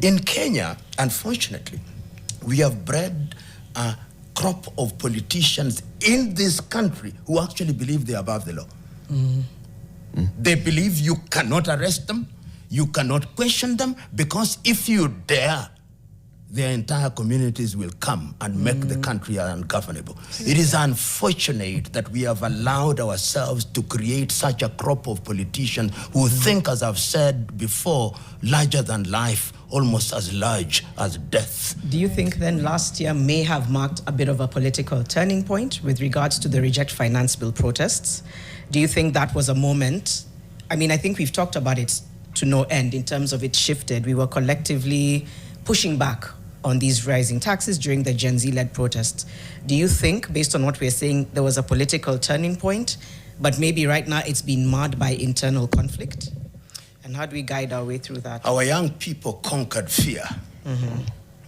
In Kenya, unfortunately, we have bred a crop of politicians in this country who actually believe they're above the law. They believe you cannot arrest them, you cannot question them, because if you dare, their entire communities will come and make the country ungovernable. It is unfortunate that we have allowed ourselves to create such a crop of politicians who think, as I've said before, larger than life, almost as large as death. Do you think then last year may have marked a bit of a political turning point with regards to the Reject Finance Bill protests? Do you think that was a moment? I mean, I think we've talked about it to no end in terms of it shifted. We were collectively pushing back on these rising taxes during the Gen Z-led protests. Do you think, based on what we're saying, there was a political turning point, but maybe right now it's been marred by internal conflict? And how do we guide our way through that? Our young people conquered fear.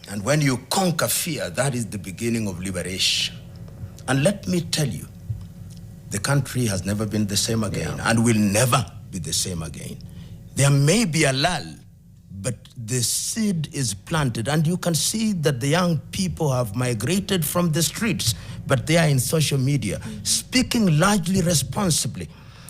And when you conquer fear, that is the beginning of liberation. And let me tell you, the country has never been the same again and will never be the same again. There may be a lull, but the seed is planted, and you can see that the young people have migrated from the streets, but they are in social media, speaking largely responsibly.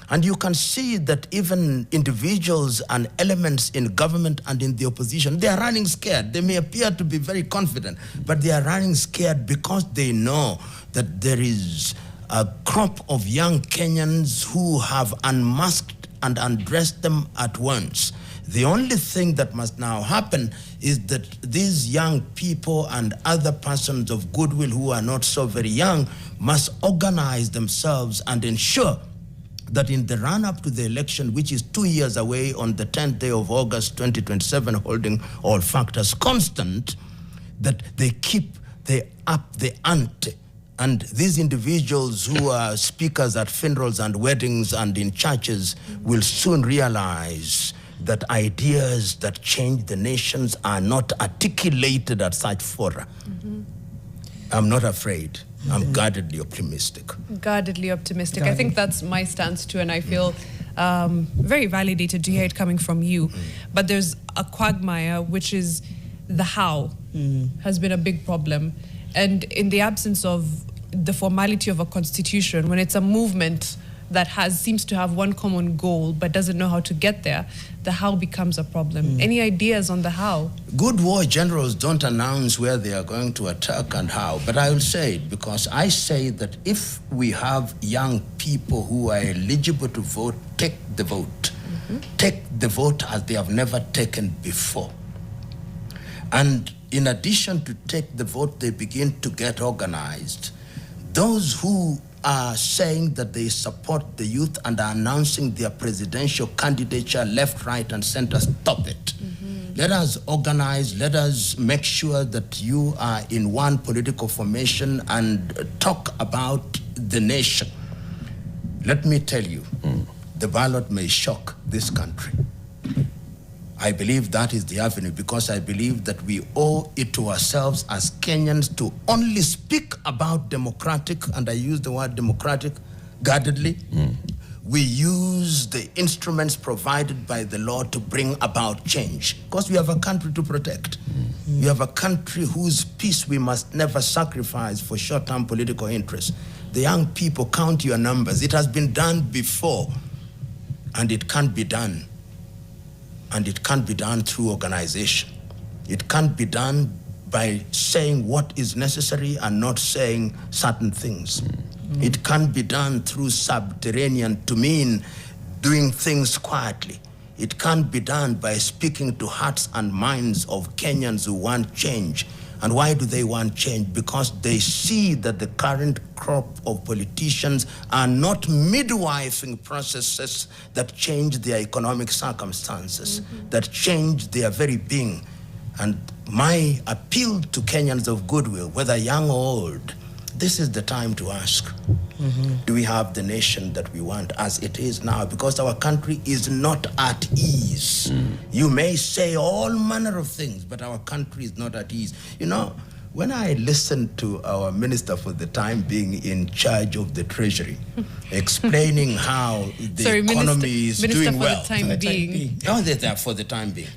And you can see that even individuals and elements in government and in the opposition, they are running scared. They may appear to be very confident, but they are running scared because they know that there is a crop of young Kenyans who have unmasked and undressed them at once. The only thing that must now happen is that these young people and other persons of goodwill who are not so very young must organize themselves and ensure that in the run-up to the election, which is 2 years away on the 10th day of August 2027, holding all factors constant, that they keep up the ante. And these individuals who are speakers at funerals and weddings and in churches will soon realize that ideas that change the nations are not articulated at such fora. I'm not afraid. I'm guardedly optimistic. Guardedly optimistic. I think that's my stance too, and I feel very validated to hear it coming from you. But there's a quagmire, which is the how has been a big problem. And in the absence of the formality of a constitution, when it's a movement that seems to have one common goal but doesn't know how to get there, the how becomes a problem. Any ideas on the how? Good war generals don't announce where they are going to attack and how, but I will say it because I say that if we have young people who are eligible to vote, take the vote. Take the vote as they have never taken before. And in addition to take the vote, they begin to get organized. Those who are saying that they support the youth and are announcing their presidential candidature left, right, and center, stop it. Let us organize, let us make sure that you are in one political formation and talk about the nation. Let me tell you, the ballot may shock this country. I believe that is the avenue because I believe that we owe it to ourselves as Kenyans to only speak about democratic, and I use the word democratic guardedly. We use the instruments provided by the law to bring about change because we have a country to protect. We have a country whose peace we must never sacrifice for short-term political interests. The young people, count your numbers. It has been done before, and it can't be done. And it can't be done through organization. It can't be done by saying what is necessary and not saying certain things. It can't be done through subterranean to mean doing things quietly. It can't be done by speaking to hearts and minds of Kenyans who want change. And why do they want change? Because they see that the current crop of politicians are not midwifing processes that change their economic circumstances, that change their very being. And my appeal to Kenyans of goodwill, whether young or old, this is the time to ask, do we have the nation that we want as it is now? Because our country is not at ease. You may say all manner of things, but our country is not at ease. You know, when I listened to our minister for the time being in charge of the treasury, explaining how the economy is doing well. Minister for the time being. Oh, they're there for the time being.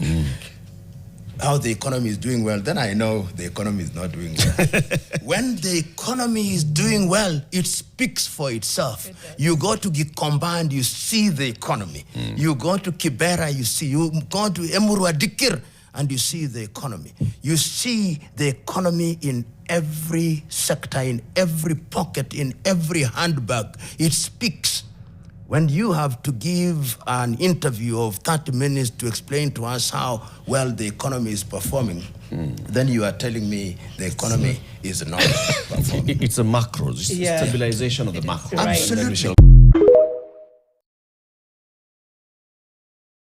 how the economy is doing well, then I know the economy is not doing well. When the economy is doing well, it speaks for itself. You go to Gikomba and you see the economy. You go to Kibera, you see. You go to Emurua Dikir and you see the economy. You see the economy in every sector, in every pocket, in every handbag. It speaks. When you have to give an interview of 30 minutes to explain to us how well the economy is performing, then you are telling me the economy is not performing. It's a macro, it's stabilization of the macro. Right. Absolutely.